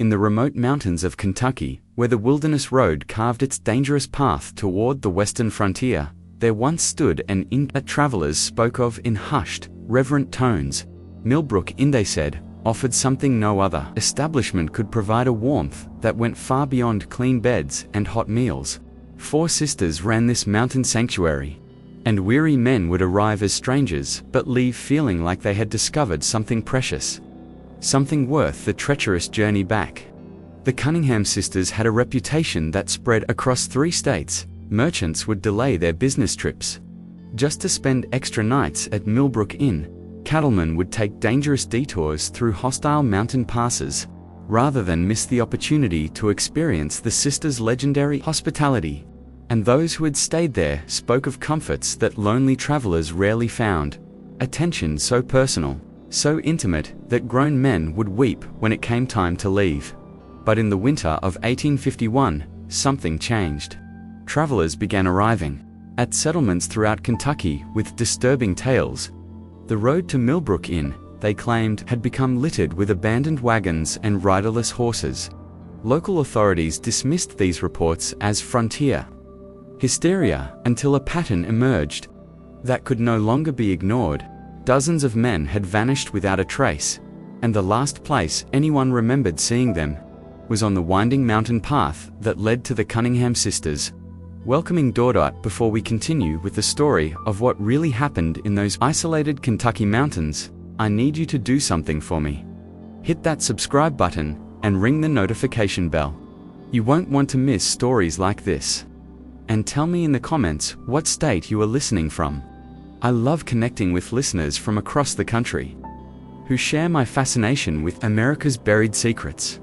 In the remote mountains of Kentucky, where the Wilderness Road carved its dangerous path toward the western frontier, there once stood an inn that travelers spoke of in hushed, reverent tones. Millbrook Inn, they said, offered something no other establishment could provide, a warmth that went far beyond clean beds and hot meals. 4 sisters ran this mountain sanctuary, and weary men would arrive as strangers but leave feeling like they had discovered something precious, something worth the treacherous journey back. The Cunningham sisters had a reputation that spread across 3 states. Merchants would delay their business trips just to spend extra nights at Millbrook Inn. Cattlemen would take dangerous detours through hostile mountain passes rather than miss the opportunity to experience the sisters' legendary hospitality. And those who had stayed there spoke of comforts that lonely travelers rarely found. Attention so personal, so intimate, that grown men would weep when it came time to leave. But in the winter of 1851, something changed. Travelers began arriving at settlements throughout Kentucky with disturbing tales. The road to Millbrook Inn, they claimed, had become littered with abandoned wagons and riderless horses. Local authorities dismissed these reports as frontier hysteria until a pattern emerged that could no longer be ignored. Dozens of men had vanished without a trace, and the last place anyone remembered seeing them was on the winding mountain path that led to the Cunningham sisters. Welcoming Dordot. Before we continue with the story of what really happened in those isolated Kentucky mountains, I need you to do something for me. Hit that subscribe button and ring the notification bell. You won't want to miss stories like this. And tell me in the comments what state you are listening from. I love connecting with listeners from across the country who share my fascination with America's buried secrets.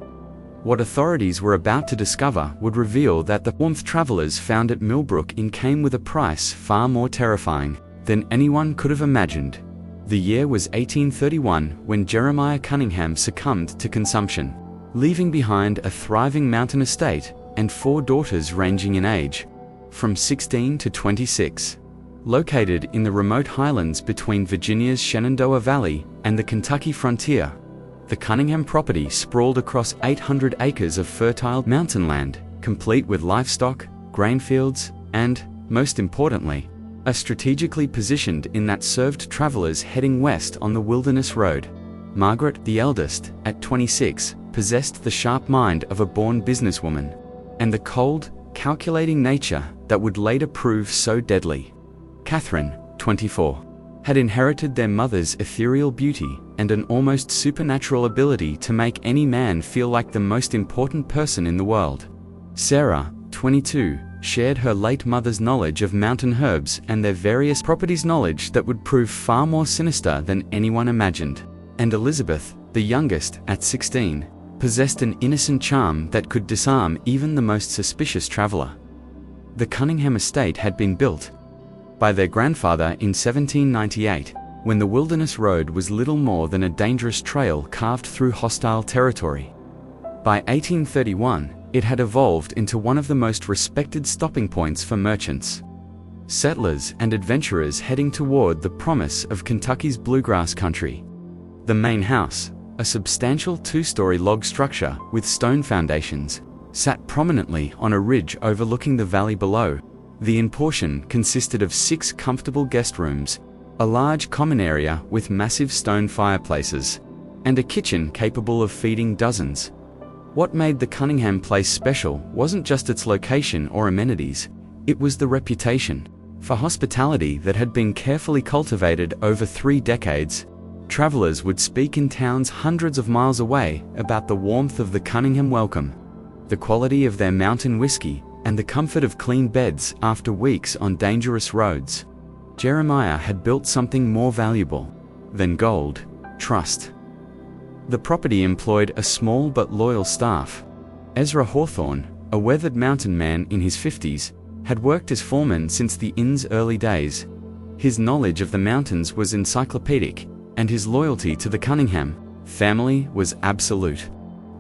What authorities were about to discover would reveal that the warmth travelers found at Millbrook Inn came with a price far more terrifying than anyone could have imagined. The year was 1831 when Jeremiah Cunningham succumbed to consumption, leaving behind a thriving mountain estate and 4 daughters ranging in age from 16 to 26. Located in the remote highlands between Virginia's Shenandoah Valley and the Kentucky frontier, the Cunningham property sprawled across 800 acres of fertile mountain land, complete with livestock, grain fields, and, most importantly, a strategically positioned inn that served travelers heading west on the Wilderness Road. Margaret, the eldest, at 26, possessed the sharp mind of a born businesswoman, and the cold, calculating nature that would later prove so deadly. Catherine, 24, had inherited their mother's ethereal beauty and an almost supernatural ability to make any man feel like the most important person in the world. Sarah, 22, shared her late mother's knowledge of mountain herbs and their various properties, knowledge that would prove far more sinister than anyone imagined. And Elizabeth, the youngest, at 16, possessed an innocent charm that could disarm even the most suspicious traveler. The Cunningham estate had been built by their grandfather in 1798, when the Wilderness Road was little more than a dangerous trail carved through hostile territory. By 1831, it had evolved into one of the most respected stopping points for merchants, settlers, and adventurers heading toward the promise of Kentucky's bluegrass country. The main house, a substantial 2-story log structure with stone foundations, sat prominently on a ridge overlooking the valley below. The inn portion consisted of 6 comfortable guest rooms, a large common area with massive stone fireplaces, and a kitchen capable of feeding dozens. What made the Cunningham place special wasn't just its location or amenities, it was the reputation for hospitality that had been carefully cultivated over 3 decades. Travelers would speak in towns hundreds of miles away about the warmth of the Cunningham welcome, the quality of their mountain whiskey, and the comfort of clean beds after weeks on dangerous roads. Jeremiah had built something more valuable than gold: trust. The property employed a small but loyal staff. Ezra Hawthorne, a weathered mountain man in his 50s, had worked as foreman since the inn's early days. His knowledge of the mountains was encyclopedic, and his loyalty to the Cunningham family was absolute.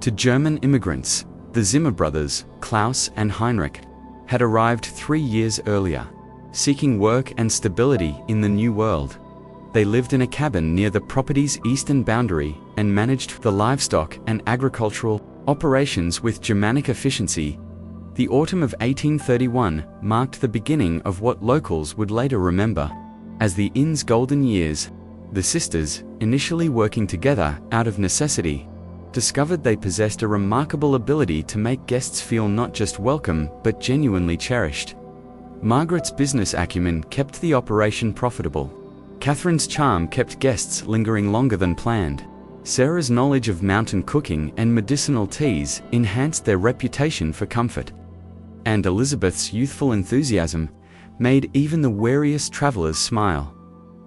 To German immigrants, the Zimmer brothers, Klaus and Heinrich, had arrived 3 years earlier, seeking work and stability in the New World. They lived in a cabin near the property's eastern boundary and managed the livestock and agricultural operations with Germanic efficiency. The autumn of 1831 marked the beginning of what locals would later remember as the inn's golden years. The sisters, initially working together out of necessity, discovered they possessed a remarkable ability to make guests feel not just welcome but genuinely cherished. Margaret's business acumen kept the operation profitable. Catherine's charm kept guests lingering longer than planned. Sarah's knowledge of mountain cooking and medicinal teas enhanced their reputation for comfort. And Elizabeth's youthful enthusiasm made even the wariest travelers smile.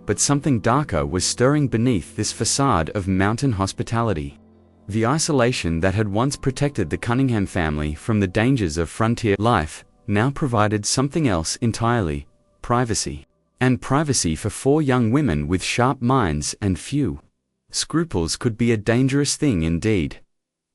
But something darker was stirring beneath this facade of mountain hospitality. The isolation that had once protected the Cunningham family from the dangers of frontier life now provided something else entirely: privacy. And privacy for 4 young women with sharp minds and few scruples could be a dangerous thing indeed.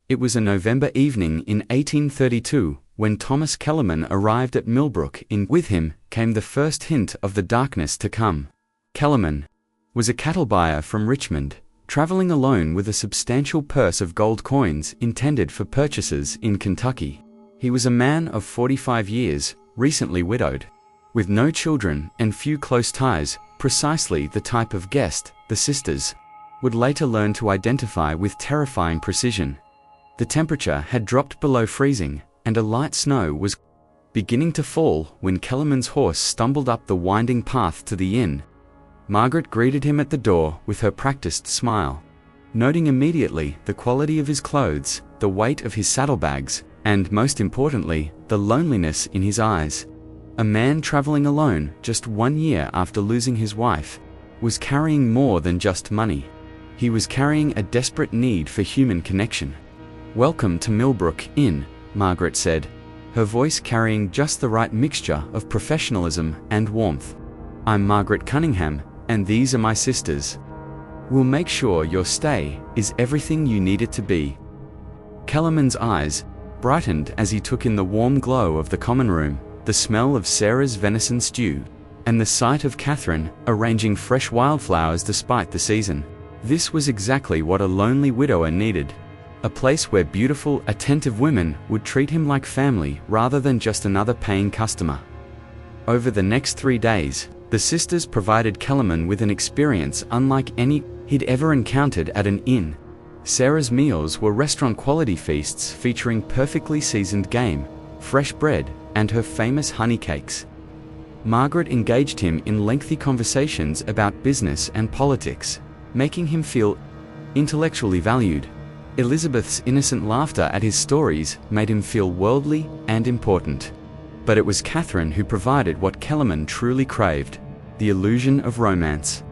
It was a November evening in 1832 when Thomas Kellerman arrived at Millbrook Inn. With him came the first hint of the darkness to come. Kellerman was a cattle buyer from Richmond, traveling alone with a substantial purse of gold coins intended for purchases in Kentucky. He was a man of 45 years, recently widowed, with no children and few close ties, precisely the type of guest the sisters would later learn to identify with terrifying precision. The temperature had dropped below freezing, and a light snow was beginning to fall when Kellerman's horse stumbled up the winding path to the inn. Margaret greeted him at the door with her practiced smile, noting immediately the quality of his clothes, the weight of his saddlebags, and, most importantly, the loneliness in his eyes. A man traveling alone just 1 year after losing his wife was carrying more than just money. He was carrying a desperate need for human connection. "Welcome to Millbrook Inn," Margaret said, her voice carrying just the right mixture of professionalism and warmth. "I'm Margaret Cunningham, and these are my sisters. We'll make sure your stay is everything you need it to be." Kellerman's eyes brightened as he took in the warm glow of the common room, the smell of Sarah's venison stew, and the sight of Catherine arranging fresh wildflowers despite the season. This was exactly what a lonely widower needed. A place where beautiful, attentive women would treat him like family rather than just another paying customer. Over the next 3 days, the sisters provided Kellerman with an experience unlike any he'd ever encountered at an inn. Sarah's meals were restaurant-quality feasts featuring perfectly seasoned game, fresh bread, and her famous honey cakes. Margaret engaged him in lengthy conversations about business and politics, making him feel intellectually valued. Elizabeth's innocent laughter at his stories made him feel worldly and important. But it was Catherine who provided what Kellerman truly craved: the illusion of romance.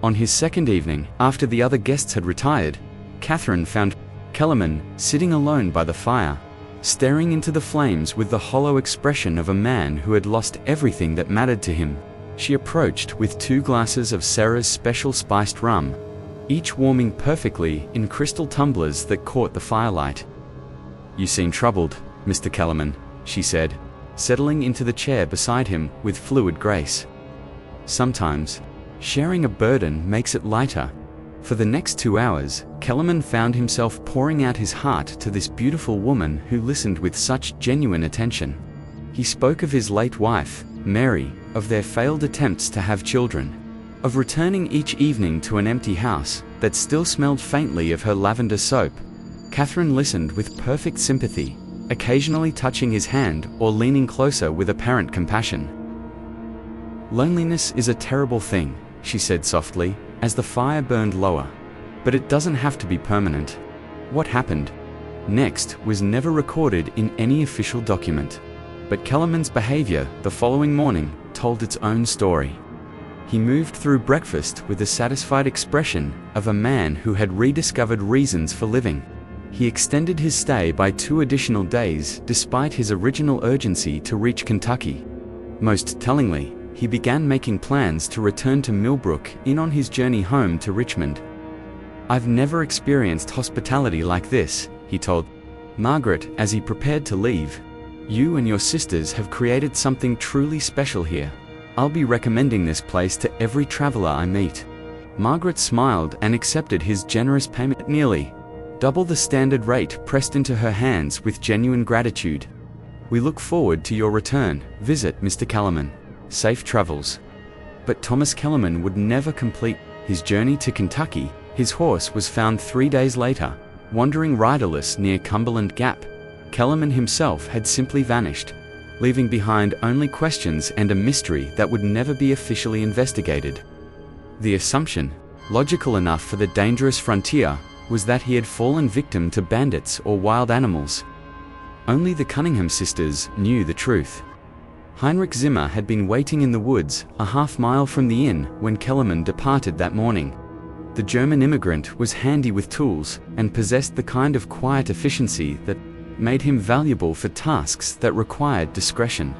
On his second evening, after the other guests had retired, Catherine found Kellerman sitting alone by the fire, staring into the flames with the hollow expression of a man who had lost everything that mattered to him. She approached with 2 glasses of Sarah's special spiced rum, each warming perfectly in crystal tumblers that caught the firelight. "You seem troubled, Mr. Kellerman," she said, settling into the chair beside him with fluid grace. "Sometimes, sharing a burden makes it lighter." For the next 2 hours, Kellerman found himself pouring out his heart to this beautiful woman who listened with such genuine attention. He spoke of his late wife, Mary, of their failed attempts to have children, of returning each evening to an empty house that still smelled faintly of her lavender soap. Catherine listened with perfect sympathy, occasionally touching his hand or leaning closer with apparent compassion. "Loneliness is a terrible thing," she said softly, as the fire burned lower. "But it doesn't have to be permanent." What happened next was never recorded in any official document. But Kellerman's behavior the following morning told its own story. He moved through breakfast with the satisfied expression of a man who had rediscovered reasons for living. He extended his stay by 2 additional days despite his original urgency to reach Kentucky. Most tellingly, he began making plans to return to Millbrook Inn on his journey home to Richmond. "I've never experienced hospitality like this," he told Margaret as he prepared to leave. "You and your sisters have created something truly special here. I'll be recommending this place to every traveler I meet." Margaret smiled and accepted his generous payment. Nearly double the standard rate pressed into her hands with genuine gratitude. "We look forward to your return. Visit Mr. Kellerman. Safe travels." But Thomas Kellerman would never complete his journey to Kentucky. His horse was found 3 days later, wandering riderless near Cumberland Gap. Kellerman himself had simply vanished, leaving behind only questions and a mystery that would never be officially investigated. The assumption, logical enough for the dangerous frontier, was that he had fallen victim to bandits or wild animals. Only the Cunningham sisters knew the truth. Heinrich Zimmer had been waiting in the woods a half-mile from the inn when Kellerman departed that morning. The German immigrant was handy with tools and possessed the kind of quiet efficiency that made him valuable for tasks that required discretion.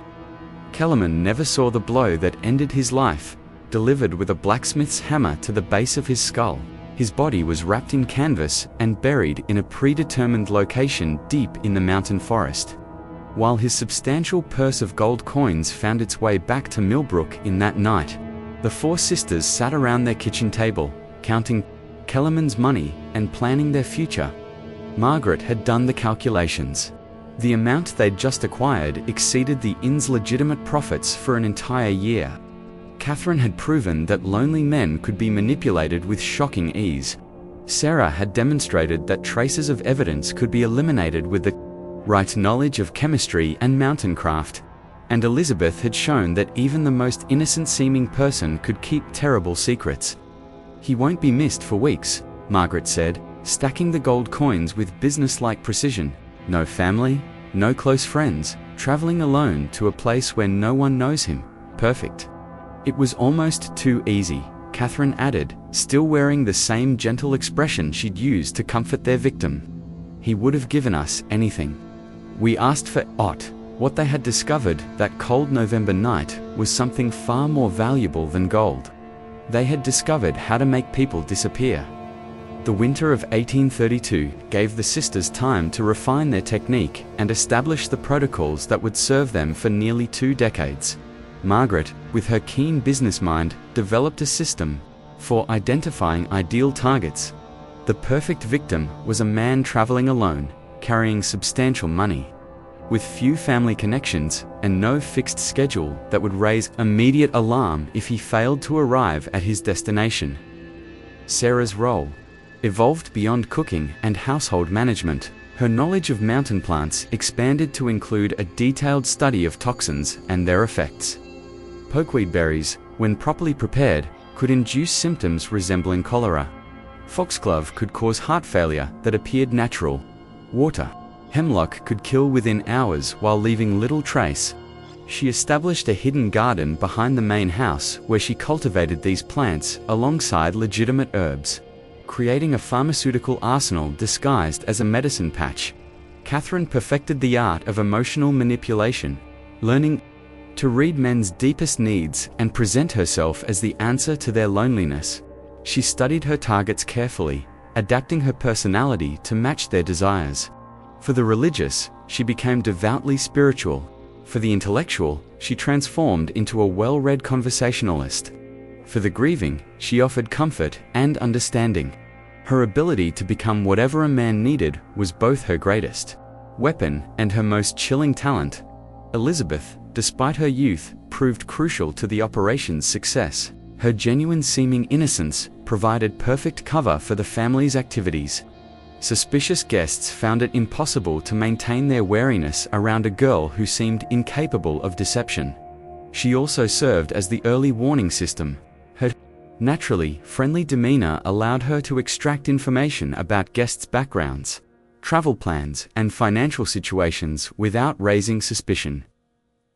Kellerman never saw the blow that ended his life, delivered with a blacksmith's hammer to the base of his skull. His body was wrapped in canvas and buried in a predetermined location deep in the mountain forest. While his substantial purse of gold coins found its way back to Millbrook in that night, the four sisters sat around their kitchen table, counting Kellerman's money and planning their future. Margaret had done the calculations. The amount they'd just acquired exceeded the inn's legitimate profits for an entire year. Catherine had proven that lonely men could be manipulated with shocking ease. Sarah had demonstrated that traces of evidence could be eliminated with the right knowledge of chemistry and mountain craft. And Elizabeth had shown that even the most innocent-seeming person could keep terrible secrets. "He won't be missed for weeks," Margaret said, stacking the gold coins with business-like precision. "No family, no close friends, traveling alone to a place where no one knows him. Perfect." "It was almost too easy," Catherine added, still wearing the same gentle expression she'd used to comfort their victim. "He would have given us anything. We asked for aught." What they had discovered that cold November night was something far more valuable than gold. They had discovered how to make people disappear. The winter of 1832 gave the sisters time to refine their technique and establish the protocols that would serve them for nearly 2 decades. Margaret, with her keen business mind, developed a system for identifying ideal targets. The perfect victim was a man traveling alone, carrying substantial money, with few family connections and no fixed schedule that would raise immediate alarm if he failed to arrive at his destination. Sarah's role evolved beyond cooking and household management. Her knowledge of mountain plants expanded to include a detailed study of toxins and their effects. Pokeweed berries, when properly prepared, could induce symptoms resembling cholera. Foxglove could cause heart failure that appeared natural. Water hemlock could kill within hours while leaving little trace. She established a hidden garden behind the main house where she cultivated these plants alongside legitimate herbs, creating a pharmaceutical arsenal disguised as a medicine patch. Catherine perfected the art of emotional manipulation, learning to read men's deepest needs and present herself as the answer to their loneliness. She studied her targets carefully, adapting her personality to match their desires. For the religious, she became devoutly spiritual. For the intellectual, she transformed into a well-read conversationalist. For the grieving, she offered comfort and understanding. Her ability to become whatever a man needed was both her greatest weapon and her most chilling talent. Elizabeth, despite her youth, proved crucial to the operation's success. Her genuine-seeming innocence provided perfect cover for the family's activities. Suspicious guests found it impossible to maintain their wariness around a girl who seemed incapable of deception. She also served as the early warning system. Her naturally friendly demeanor allowed her to extract information about guests' backgrounds, travel plans, and financial situations without raising suspicion.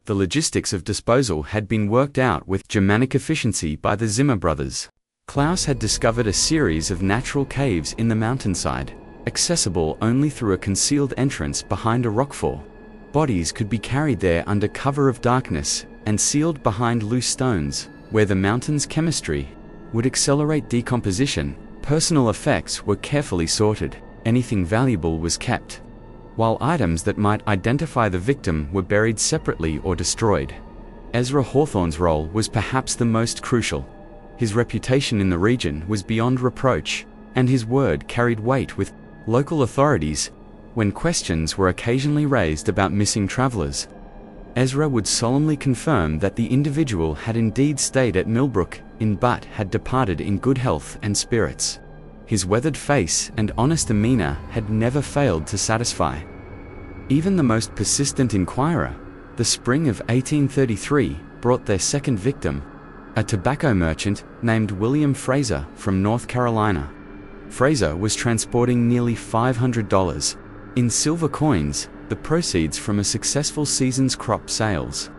The logistics of disposal had been worked out with Germanic efficiency by the Zimmer brothers. Klaus had discovered a series of natural caves in the mountainside, accessible only through a concealed entrance behind a rockfall. Bodies could be carried there under cover of darkness and sealed behind loose stones, where the mountain's chemistry would accelerate decomposition. Personal effects were carefully sorted. Anything valuable was kept, while items that might identify the victim were buried separately or destroyed. Ezra Hawthorne's role was perhaps the most crucial. His reputation in the region was beyond reproach, and his word carried weight with local authorities, when questions were occasionally raised about missing travelers. Ezra would solemnly confirm that the individual had indeed stayed at Millbrook Inn but had departed in good health and spirits. His weathered face and honest demeanor had never failed to satisfy even the most persistent inquirer. The spring of 1833 brought their second victim, a tobacco merchant named William Fraser from North Carolina. Fraser was transporting nearly $500 in silver coins, the proceeds from a successful season's crop sales.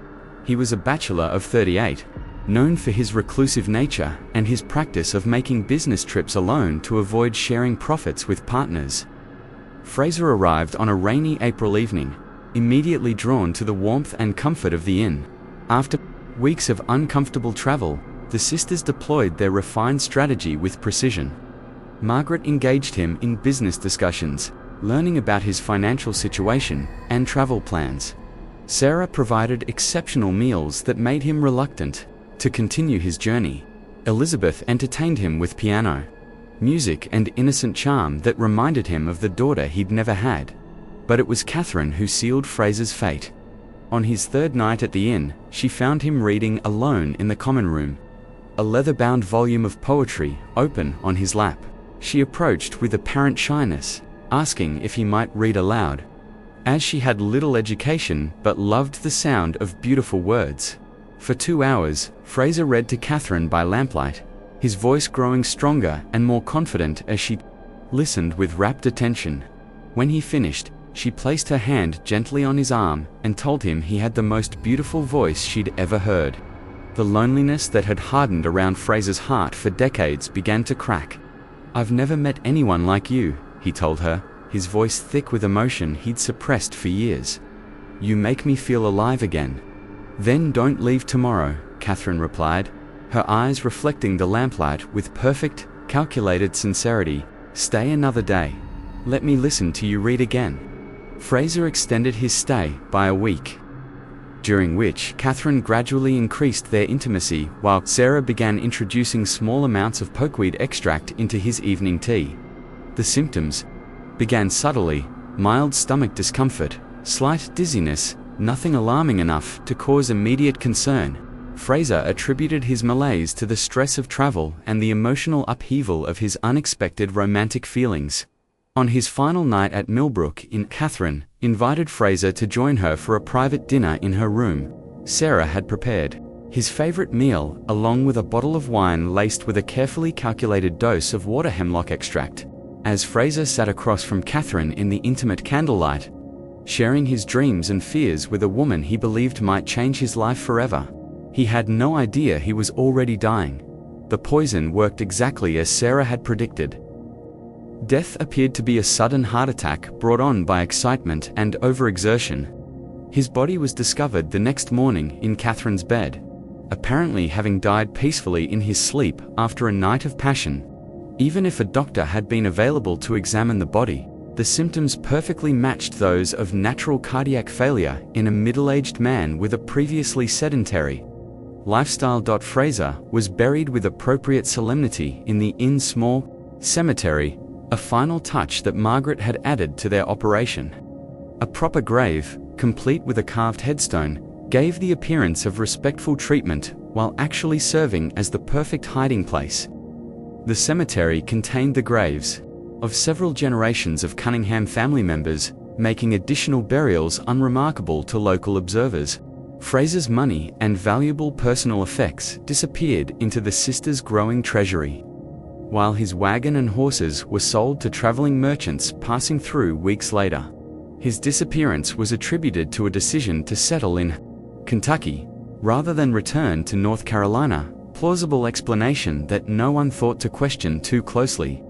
He was a bachelor of 38, known for his reclusive nature and his practice of making business trips alone to avoid sharing profits with partners. Fraser arrived on a rainy April evening, immediately drawn to the warmth and comfort of the inn. After weeks of uncomfortable travel, the sisters deployed their refined strategy with precision. Margaret engaged him in business discussions, learning about his financial situation and travel plans. Sarah provided exceptional meals that made him reluctant to continue his journey. Elizabeth entertained him with piano, music and innocent charm that reminded him of the daughter he'd never had. But it was Catherine who sealed Fraser's fate. On his third night at the inn, she found him reading alone in the common room, a leather-bound volume of poetry open on his lap. She approached with apparent shyness, asking if he might read aloud, as she had little education but loved the sound of beautiful words. For 2 hours, Fraser read to Catherine by lamplight, his voice growing stronger and more confident as she listened with rapt attention. When he finished, she placed her hand gently on his arm and told him he had the most beautiful voice she'd ever heard. The loneliness that had hardened around Fraser's heart for decades began to crack. "I've never met anyone like you," he told her, his voice thick with emotion he'd suppressed for years. "You make me feel alive again." "Then don't leave tomorrow," Catherine replied, her eyes reflecting the lamplight with perfect, calculated sincerity. "Stay another day. Let me listen to you read again." Fraser extended his stay by a week, during which Catherine gradually increased their intimacy while Sarah began introducing small amounts of pokeweed extract into his evening tea. The symptoms began subtly: mild stomach discomfort, slight dizziness, nothing alarming enough to cause immediate concern. Fraser attributed his malaise to the stress of travel and the emotional upheaval of his unexpected romantic feelings. On his final night at Millbrook Inn, Catherine invited Fraser to join her for a private dinner in her room. Sarah had prepared his favorite meal, along with a bottle of wine laced with a carefully calculated dose of water hemlock extract. As Fraser sat across from Catherine in the intimate candlelight, sharing his dreams and fears with a woman he believed might change his life forever, he had no idea he was already dying. The poison worked exactly as Sarah had predicted. Death appeared to be a sudden heart attack brought on by excitement and overexertion. His body was discovered the next morning in Catherine's bed, apparently having died peacefully in his sleep after a night of passion. Even if a doctor had been available to examine the body, the symptoms perfectly matched those of natural cardiac failure in a middle-aged man with a previously sedentary lifestyle. Fraser was buried with appropriate solemnity in the inn's small cemetery, a final touch that Margaret had added to their operation. A proper grave, complete with a carved headstone, gave the appearance of respectful treatment while actually serving as the perfect hiding place. The cemetery contained the graves of several generations of Cunningham family members, making additional burials unremarkable to local observers. Fraser's money and valuable personal effects disappeared into the sisters' growing treasury, while his wagon and horses were sold to traveling merchants passing through weeks later. His disappearance was attributed to a decision to settle in Kentucky rather than return to North Carolina, plausible explanation that no one thought to question too closely.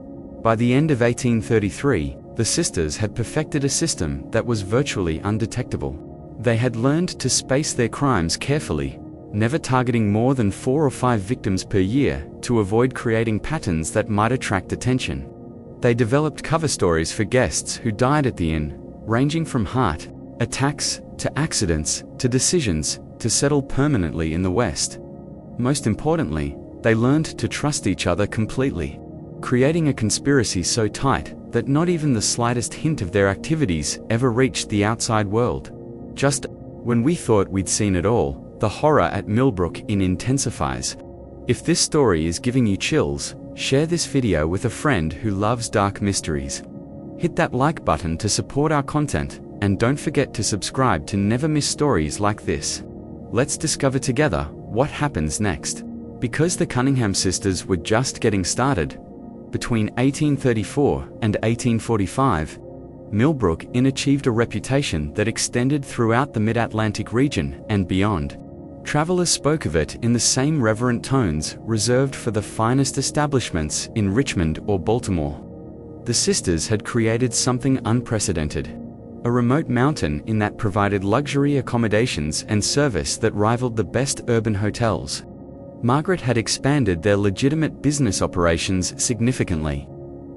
By the end of 1833, the sisters had perfected a system that was virtually undetectable. They had learned to space their crimes carefully, never targeting more than 4 or 5 victims per year to avoid creating patterns that might attract attention. They developed cover stories for guests who died at the inn, ranging from heart attacks to accidents to decisions to settle permanently in the West. Most importantly, they learned to trust each other completely, creating a conspiracy so tight that not even the slightest hint of their activities ever reached the outside world. Just when we thought we'd seen it all, the horror at Millbrook Inn intensifies. If this story is giving you chills, share this video with a friend who loves dark mysteries. Hit that like button to support our content, and don't forget to subscribe to never miss stories like this. Let's discover together what happens next. Because the Cunningham sisters were just getting started, between 1834 and 1845, Millbrook Inn achieved a reputation that extended throughout the Mid-Atlantic region and beyond. Travelers spoke of it in the same reverent tones reserved for the finest establishments in Richmond or Baltimore. The sisters had created something unprecedented, a remote mountain inn that provided luxury accommodations and service that rivaled the best urban hotels. Margaret had expanded their legitimate business operations significantly.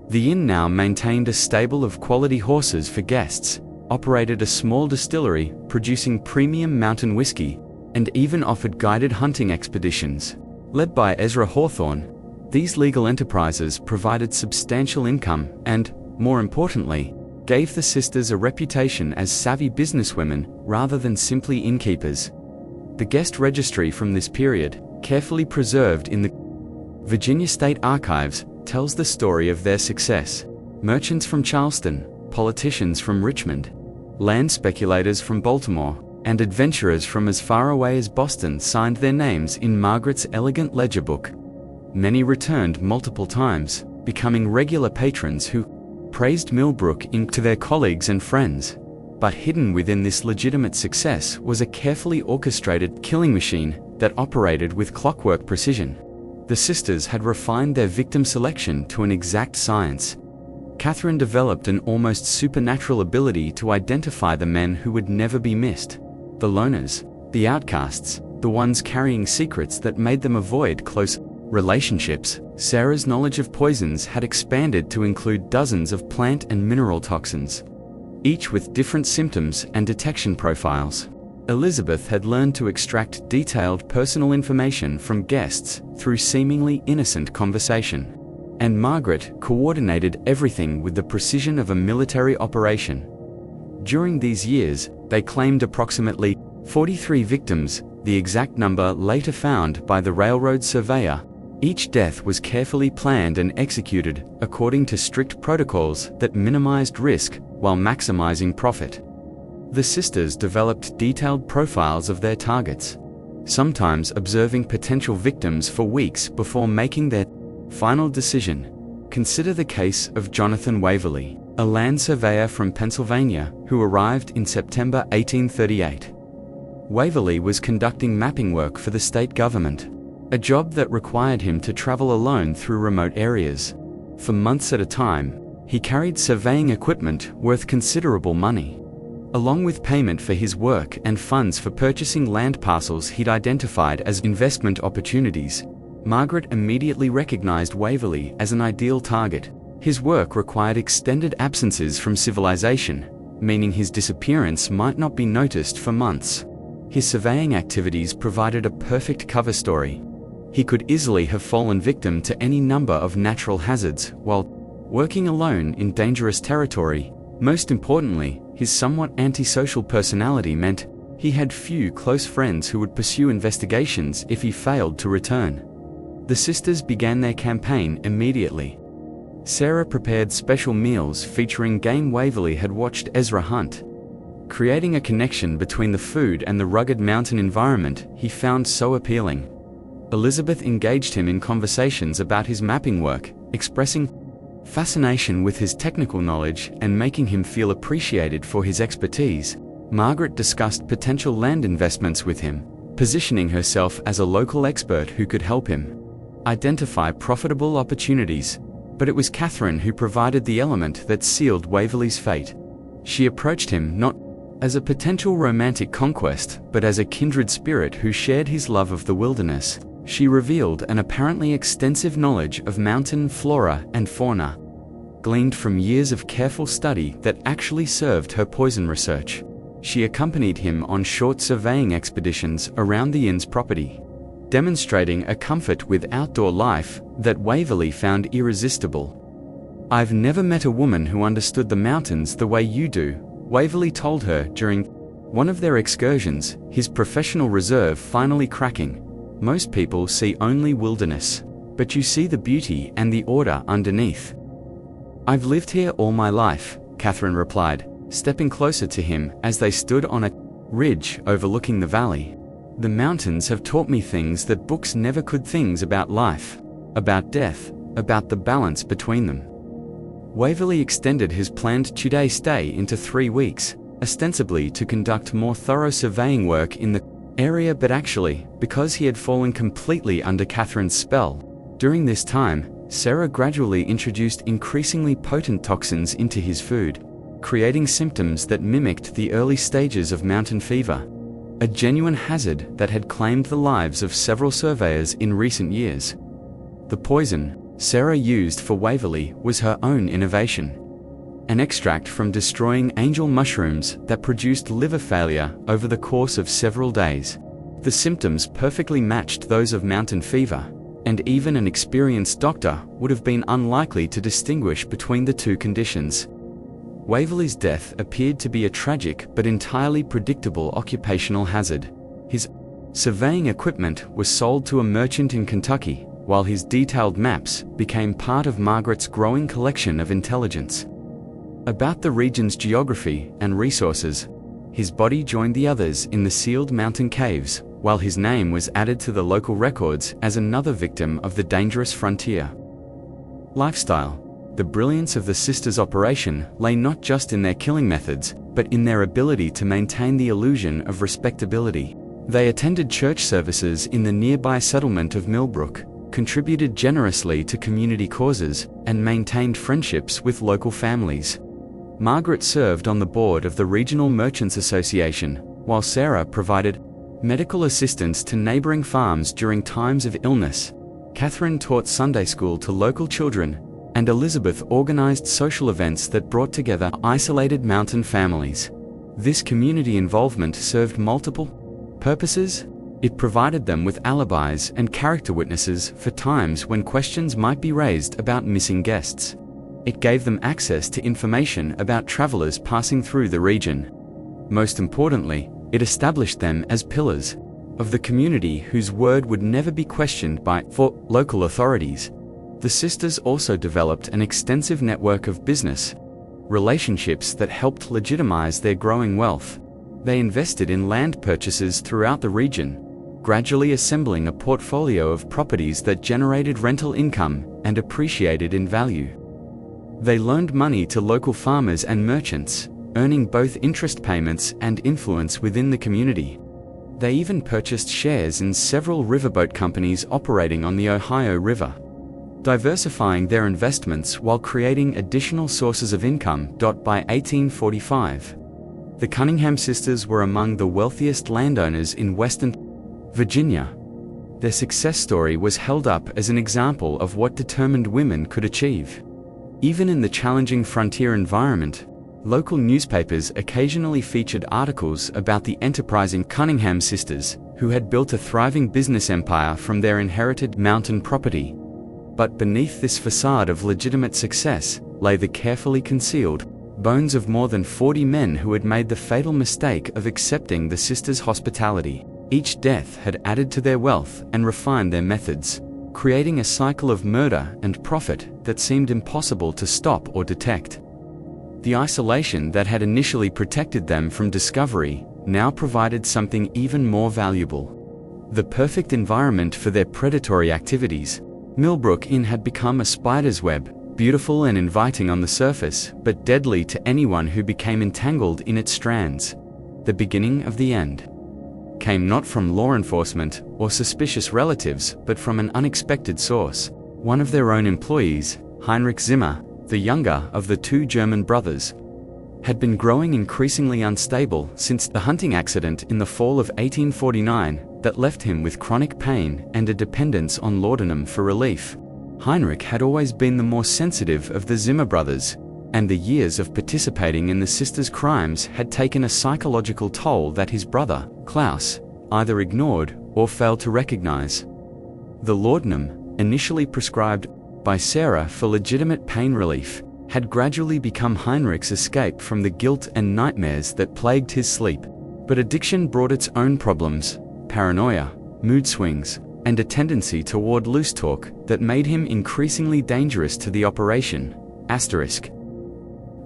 The inn now maintained a stable of quality horses for guests, operated a small distillery producing premium mountain whiskey, and even offered guided hunting expeditions. Led by Ezra Hawthorne, these legal enterprises provided substantial income and, more importantly, gave the sisters a reputation as savvy businesswomen rather than simply innkeepers. The guest registry from this period, carefully preserved in the Virginia State Archives, tells the story of their success. Merchants from Charleston, politicians from Richmond, land speculators from Baltimore, and adventurers from as far away as Boston signed their names in Margaret's elegant ledger book. Many returned multiple times, becoming regular patrons who praised Millbrook Inn to their colleagues and friends. But hidden within this legitimate success was a carefully orchestrated killing machine that operated with clockwork precision. The sisters had refined their victim selection to an exact science. Catherine developed an almost supernatural ability to identify the men who would never be missed. The loners, the outcasts, the ones carrying secrets that made them avoid close relationships. Sarah's knowledge of poisons had expanded to include dozens of plant and mineral toxins, each with different symptoms and detection profiles. Elizabeth had learned to extract detailed personal information from guests through seemingly innocent conversation. And Margaret coordinated everything with the precision of a military operation. During these years, they claimed approximately 43 victims, the exact number later found by the railroad surveyor. Each death was carefully planned and executed according to strict protocols that minimized risk while maximizing profit. The sisters developed detailed profiles of their targets, sometimes observing potential victims for weeks before making their final decision. Consider the case of Jonathan Waverley, a land surveyor from Pennsylvania who arrived in September 1838. Waverley was conducting mapping work for the state government, a job that required him to travel alone through remote areas. For months at a time, he carried surveying equipment worth considerable money. Along with payment for his work and funds for purchasing land parcels he'd identified as investment opportunities, Margaret immediately recognized Waverley as an ideal target. His work required extended absences from civilization, meaning his disappearance might not be noticed for months. His surveying activities provided a perfect cover story. He could easily have fallen victim to any number of natural hazards while working alone in dangerous territory. Most importantly, his somewhat antisocial personality meant he had few close friends who would pursue investigations if he failed to return. The sisters began their campaign immediately. Sarah prepared special meals featuring game Waverley had watched Ezra hunt, creating a connection between the food and the rugged mountain environment he found so appealing. Elizabeth engaged him in conversations about his mapping work, expressing fascination with his technical knowledge and making him feel appreciated for his expertise. Margaret discussed potential land investments with him, positioning herself as a local expert who could help him identify profitable opportunities. But it was Catherine who provided the element that sealed Waverley's fate. She approached him not as a potential romantic conquest, but as a kindred spirit who shared his love of the wilderness. She revealed an apparently extensive knowledge of mountain flora and fauna, gleaned from years of careful study that actually served her poison research. She accompanied him on short surveying expeditions around the inn's property, demonstrating a comfort with outdoor life that Waverley found irresistible. "I've never met a woman who understood the mountains the way you do," Waverley told her during one of their excursions, his professional reserve finally cracking. "Most people see only wilderness, but you see the beauty and the order underneath." "I've lived here all my life," Catherine replied, stepping closer to him as they stood on a ridge overlooking the valley. "The mountains have taught me things that books never could, things about life, about death, about the balance between them." Waverley extended his planned 2-day stay into 3 weeks, ostensibly to conduct more thorough surveying work in the area, but actually, because he had fallen completely under Catherine's spell. During this time, Sarah gradually introduced increasingly potent toxins into his food, creating symptoms that mimicked the early stages of mountain fever, a genuine hazard that had claimed the lives of several surveyors in recent years. The poison Sarah used for Waverley was her own innovation, an extract from destroying angel mushrooms that produced liver failure over the course of several days. The symptoms perfectly matched those of mountain fever, and even an experienced doctor would have been unlikely to distinguish between the two conditions. Waverley's death appeared to be a tragic but entirely predictable occupational hazard. His surveying equipment was sold to a merchant in Kentucky, while his detailed maps became part of Margaret's growing collection of intelligence about the region's geography and resources. His body joined the others in the sealed mountain caves, while his name was added to the local records as another victim of the dangerous frontier lifestyle. The brilliance of the sisters' operation lay not just in their killing methods, but in their ability to maintain the illusion of respectability. They attended church services in the nearby settlement of Millbrook, contributed generously to community causes, and maintained friendships with local families. Margaret served on the board of the Regional Merchants Association, while Sarah provided medical assistance to neighboring farms during times of illness. Catherine taught Sunday school to local children, and Elizabeth organized social events that brought together isolated mountain families. This community involvement served multiple purposes. It provided them with alibis and character witnesses for times when questions might be raised about missing guests. It gave them access to information about travelers passing through the region. Most importantly, it established them as pillars of the community whose word would never be questioned by local authorities. The sisters also developed an extensive network of business relationships that helped legitimize their growing wealth. They invested in land purchases throughout the region, gradually assembling a portfolio of properties that generated rental income and appreciated in value. They loaned money to local farmers and merchants, earning both interest payments and influence within the community. They even purchased shares in several riverboat companies operating on the Ohio River, diversifying their investments while creating additional sources of income. By 1845, the Cunningham sisters were among the wealthiest landowners in Western Virginia. Their success story was held up as an example of what determined women could achieve. Even in the challenging frontier environment, local newspapers occasionally featured articles about the enterprising Cunningham sisters, who had built a thriving business empire from their inherited mountain property. But beneath this facade of legitimate success lay the carefully concealed bones of more than 40 men who had made the fatal mistake of accepting the sisters' hospitality. Each death had added to their wealth and refined their methods, creating a cycle of murder and profit that seemed impossible to stop or detect. The isolation that had initially protected them from discovery now provided something even more valuable: the perfect environment for their predatory activities. Millbrook Inn had become a spider's web, beautiful and inviting on the surface, but deadly to anyone who became entangled in its strands. The beginning of the end came not from law enforcement or suspicious relatives, but from an unexpected source. One of their own employees, Heinrich Zimmer, the younger of the two German brothers, had been growing increasingly unstable since the hunting accident in the fall of 1849 that left him with chronic pain and a dependence on laudanum for relief. Heinrich had always been the more sensitive of the Zimmer brothers, and the years of participating in the sisters' crimes had taken a psychological toll that his brother, Klaus, either ignored or failed to recognize. The laudanum, initially prescribed by Sarah for legitimate pain relief, had gradually become Heinrich's escape from the guilt and nightmares that plagued his sleep. But addiction brought its own problems: paranoia, mood swings, and a tendency toward loose talk that made him increasingly dangerous to the operation.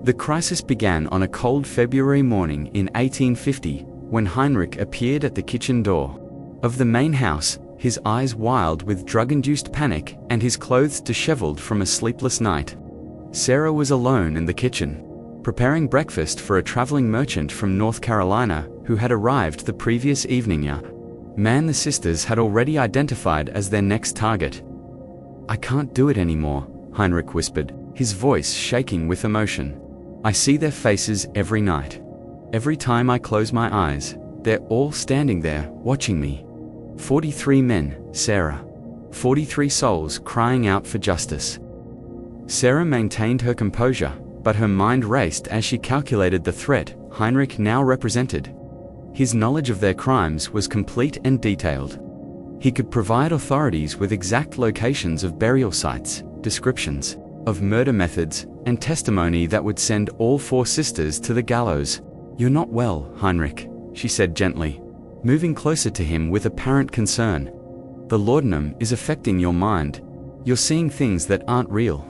The crisis began on a cold February morning in 1850, when Heinrich appeared at the kitchen door of the main house, his eyes wild with drug-induced panic and his clothes disheveled from a sleepless night. Sarah was alone in the kitchen, preparing breakfast for a traveling merchant from North Carolina who had arrived the previous evening. Man the sisters had already identified as their next target. "I can't do it anymore," Heinrich whispered, his voice shaking with emotion. "I see their faces every night. Every time I close my eyes, they're all standing there, watching me. 43 men, Sarah. 43 souls crying out for justice." Sarah maintained her composure, but her mind raced as she calculated the threat Heinrich now represented. His knowledge of their crimes was complete and detailed. He could provide authorities with exact locations of burial sites, descriptions of murder methods, and testimony that would send all 4 sisters to the gallows. "You're not well, Heinrich," she said gently, moving closer to him with apparent concern. "The laudanum is affecting your mind. You're seeing things that aren't real."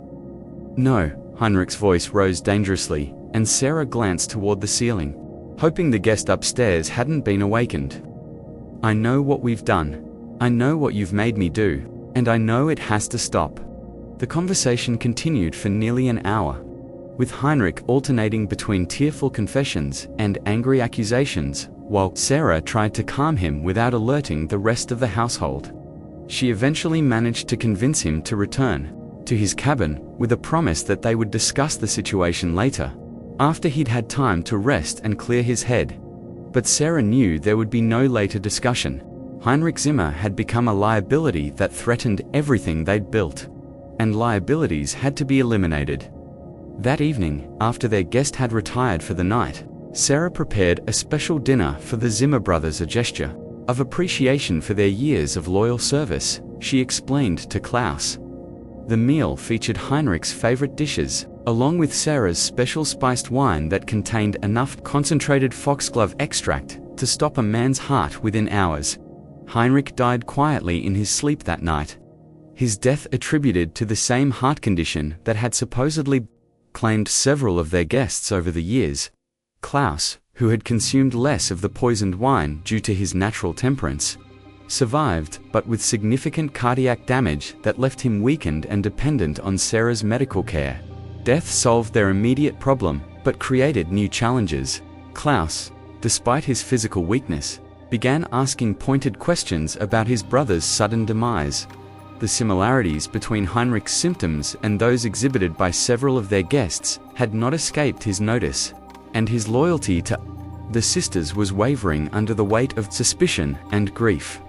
"No," Heinrich's voice rose dangerously, and Sarah glanced toward the ceiling, hoping the guest upstairs hadn't been awakened. "I know what we've done. I know what you've made me do, and I know it has to stop." The conversation continued for nearly an hour, with Heinrich alternating between tearful confessions and angry accusations, while Sarah tried to calm him without alerting the rest of the household. She eventually managed to convince him to return to his cabin with a promise that they would discuss the situation later, after he'd had time to rest and clear his head. But Sarah knew there would be no later discussion. Heinrich Zimmer had become a liability that threatened everything they'd built, and liabilities had to be eliminated. That evening, after their guest had retired for the night, Sarah prepared a special dinner for the Zimmer brothers, a gesture of appreciation for their years of loyal service, she explained to Klaus. The meal featured Heinrich's favorite dishes, along with Sarah's special spiced wine that contained enough concentrated foxglove extract to stop a man's heart within hours. Heinrich died quietly in his sleep that night, his death attributed to the same heart condition that had supposedly claimed several of their guests over the years. Klaus, who had consumed less of the poisoned wine due to his natural temperance, survived, but with significant cardiac damage that left him weakened and dependent on Sarah's medical care. Death solved their immediate problem, but created new challenges. Klaus, despite his physical weakness, began asking pointed questions about his brother's sudden demise. The similarities between Heinrich's symptoms and those exhibited by several of their guests had not escaped his notice, and his loyalty to the sisters was wavering under the weight of suspicion and grief.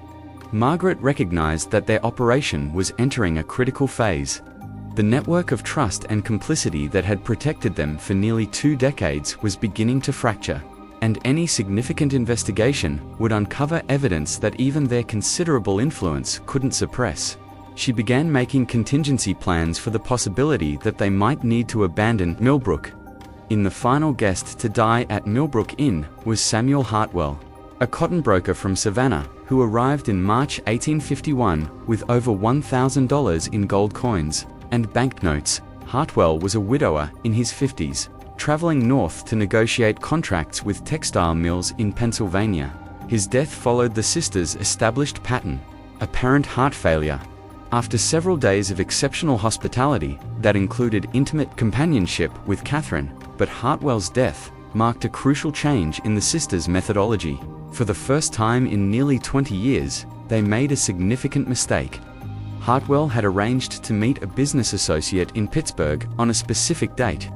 Margaret recognized that their operation was entering a critical phase. The network of trust and complicity that had protected them for nearly 2 decades was beginning to fracture, and any significant investigation would uncover evidence that even their considerable influence couldn't suppress. She began making contingency plans for the possibility that they might need to abandon Millbrook. In the final guest to die at Millbrook Inn was Samuel Hartwell, a cotton broker from Savannah, who arrived in March 1851 with over $1,000 in gold coins and banknotes. Hartwell was a widower in his 50s, traveling north to negotiate contracts with textile mills in Pennsylvania. His death followed the sisters' established pattern: apparent heart failure. After several days of exceptional hospitality that included intimate companionship with Catherine, but Hartwell's death marked a crucial change in the sisters' methodology. For the first time in nearly 20 years, they made a significant mistake. Hartwell had arranged to meet a business associate in Pittsburgh on a specific date,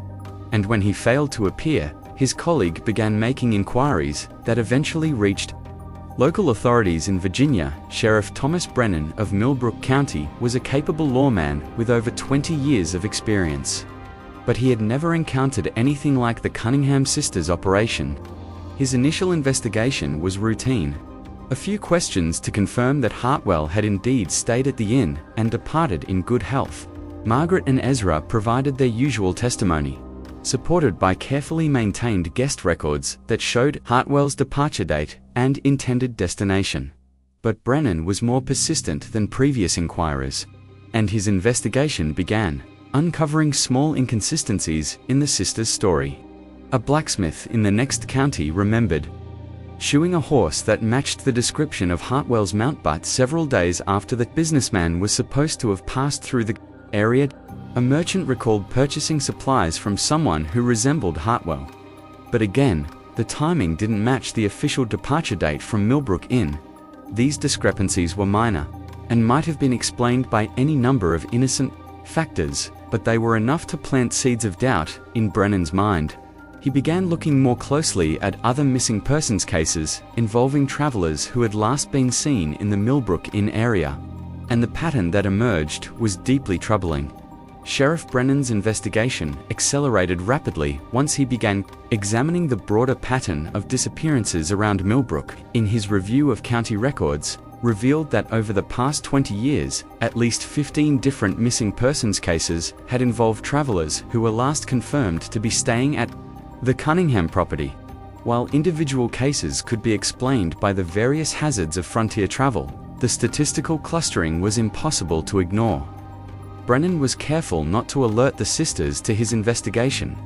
and when he failed to appear, his colleague began making inquiries that eventually reached local authorities in Virginia. Sheriff Thomas Brennan of Millbrook County was a capable lawman with over 20 years of experience, but he had never encountered anything like the Cunningham sisters' operation. His initial investigation was routine: a few questions to confirm that Hartwell had indeed stayed at the inn and departed in good health. Margaret and Ezra provided their usual testimony, supported by carefully maintained guest records that showed Hartwell's departure date and intended destination. But Brennan was more persistent than previous inquirers, and his investigation began, uncovering small inconsistencies in the sisters' story. A blacksmith in the next county remembered shoeing a horse that matched the description of Hartwell's mount, but several days after the businessman was supposed to have passed through the area. A merchant recalled purchasing supplies from someone who resembled Hartwell. But again, the timing didn't match the official departure date from Millbrook Inn. These discrepancies were minor, and might have been explained by any number of innocent factors, but they were enough to plant seeds of doubt in Brennan's mind. He began looking more closely at other missing persons cases involving travelers who had last been seen in the Millbrook Inn area, and the pattern that emerged was deeply troubling. Sheriff Brennan's investigation accelerated rapidly once he began examining the broader pattern of disappearances around Millbrook. In his review of county records, revealed that over the past 20 years, at least 15 different missing persons cases had involved travelers who were last confirmed to be staying at the Cunningham property. While individual cases could be explained by the various hazards of frontier travel, the statistical clustering was impossible to ignore. Brennan was careful not to alert the sisters to his investigation,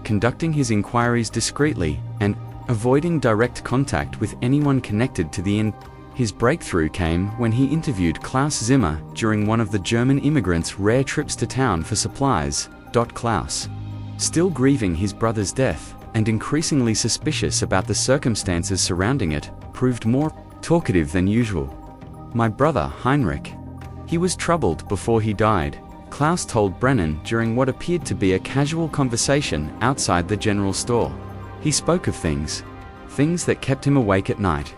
conducting his inquiries discreetly and avoiding direct contact with anyone connected to the inn. His breakthrough came when he interviewed Klaus Zimmer during one of the German immigrants' rare trips to town for supplies. Klaus, still grieving his brother's death and increasingly suspicious about the circumstances surrounding it, proved more talkative than usual. "My brother, Heinrich. He was troubled before he died," Klaus told Brennan during what appeared to be a casual conversation outside the general store. "He spoke of things that kept him awake at night.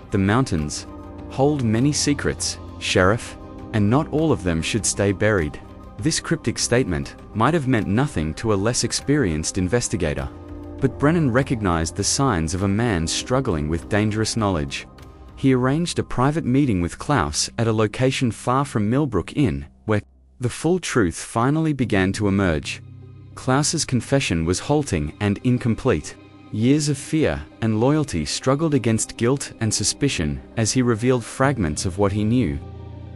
The mountains hold many secrets, Sheriff, and not all of them should stay buried." This cryptic statement might have meant nothing to a less experienced investigator, but Brennan recognized the signs of a man struggling with dangerous knowledge. He arranged a private meeting with Klaus at a location far from Millbrook Inn, where the full truth finally began to emerge. Klaus's confession was halting and incomplete. Years of fear and loyalty struggled against guilt and suspicion as he revealed fragments of what he knew.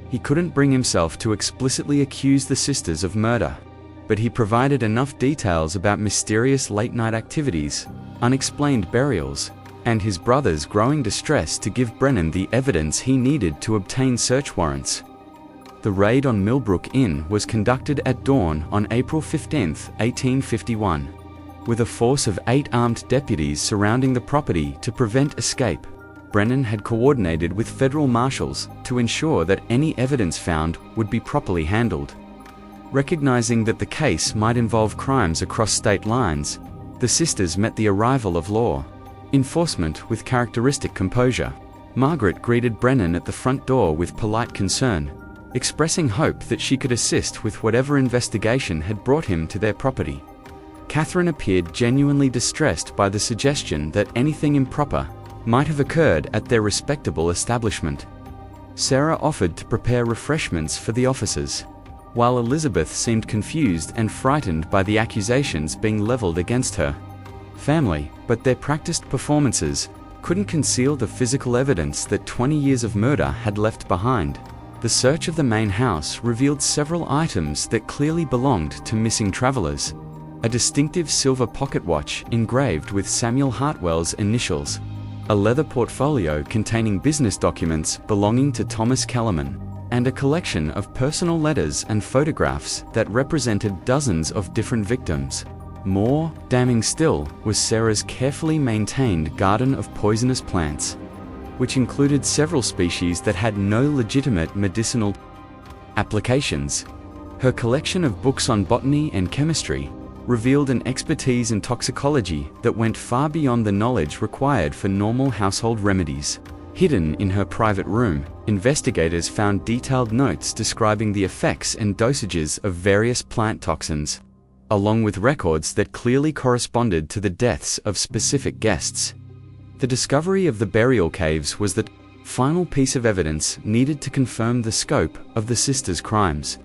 He couldn't bring himself to explicitly accuse the sisters of murder, but he provided enough details about mysterious late-night activities, unexplained burials, and his brother's growing distress to give Brennan the evidence he needed to obtain search warrants. The raid on Millbrook Inn was conducted at dawn on April 15, 1851, with a force of 8 armed deputies surrounding the property to prevent escape. Brennan had coordinated with federal marshals to ensure that any evidence found would be properly handled. Recognizing that the case might involve crimes across state lines, the sisters met the arrival of law enforcement with characteristic composure. Margaret greeted Brennan at the front door with polite concern, expressing hope that she could assist with whatever investigation had brought him to their property. Catherine appeared genuinely distressed by the suggestion that anything improper might have occurred at their respectable establishment. Sarah offered to prepare refreshments for the officers, while Elizabeth seemed confused and frightened by the accusations being leveled against her family, but their practiced performances couldn't conceal the physical evidence that 20 years of murder had left behind. The search of the main house revealed several items that clearly belonged to missing travelers. A distinctive silver pocket watch engraved with Samuel Hartwell's initials, a leather portfolio containing business documents belonging to Thomas Kellerman, and a collection of personal letters and photographs that represented dozens of different victims. More damning still was Sarah's carefully maintained garden of poisonous plants, which included several species that had no legitimate medicinal applications. Her collection of books on botany and chemistry revealed an expertise in toxicology that went far beyond the knowledge required for normal household remedies. Hidden in her private room, investigators found detailed notes describing the effects and dosages of various plant toxins, along with records that clearly corresponded to the deaths of specific guests. The discovery of the burial caves was the final piece of evidence needed to confirm the scope of the sisters' crimes.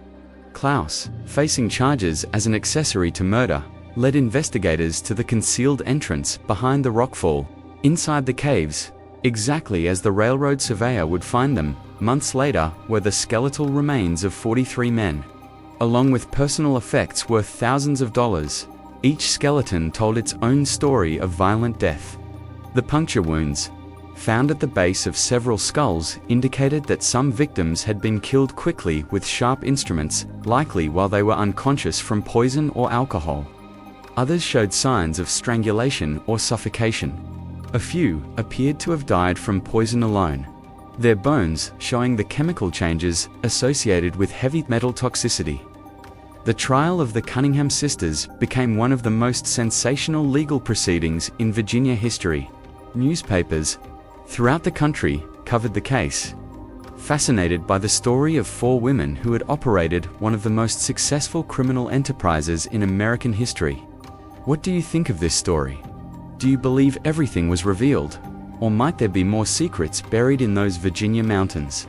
Klaus, facing charges as an accessory to murder, led investigators to the concealed entrance behind the rockfall, inside the caves, exactly as the railroad surveyor would find them, months later, were the skeletal remains of 43 men. Along with personal effects worth thousands of dollars, each skeleton told its own story of violent death. The puncture wounds, found at the base of several skulls, indicated that some victims had been killed quickly with sharp instruments, likely while they were unconscious from poison or alcohol. Others showed signs of strangulation or suffocation. A few appeared to have died from poison alone, their bones showing the chemical changes associated with heavy metal toxicity. The trial of the Cunningham sisters became one of the most sensational legal proceedings in Virginia history. Newspapers throughout the country covered the case, fascinated by the story of 4 women who had operated one of the most successful criminal enterprises in American history. What do you think of this story? Do you believe everything was revealed? Or might there be more secrets buried in those Virginia mountains?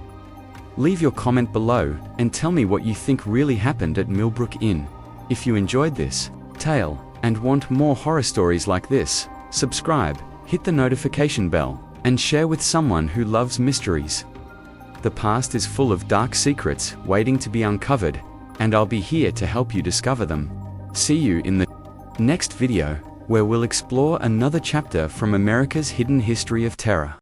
Leave your comment below and tell me what you think really happened at Millbrook Inn. If you enjoyed this tale and want more horror stories like this, subscribe, hit the notification bell, and share with someone who loves mysteries. The past is full of dark secrets waiting to be uncovered, and I'll be here to help you discover them. See you in the next video, where we'll explore another chapter from America's hidden history of terror.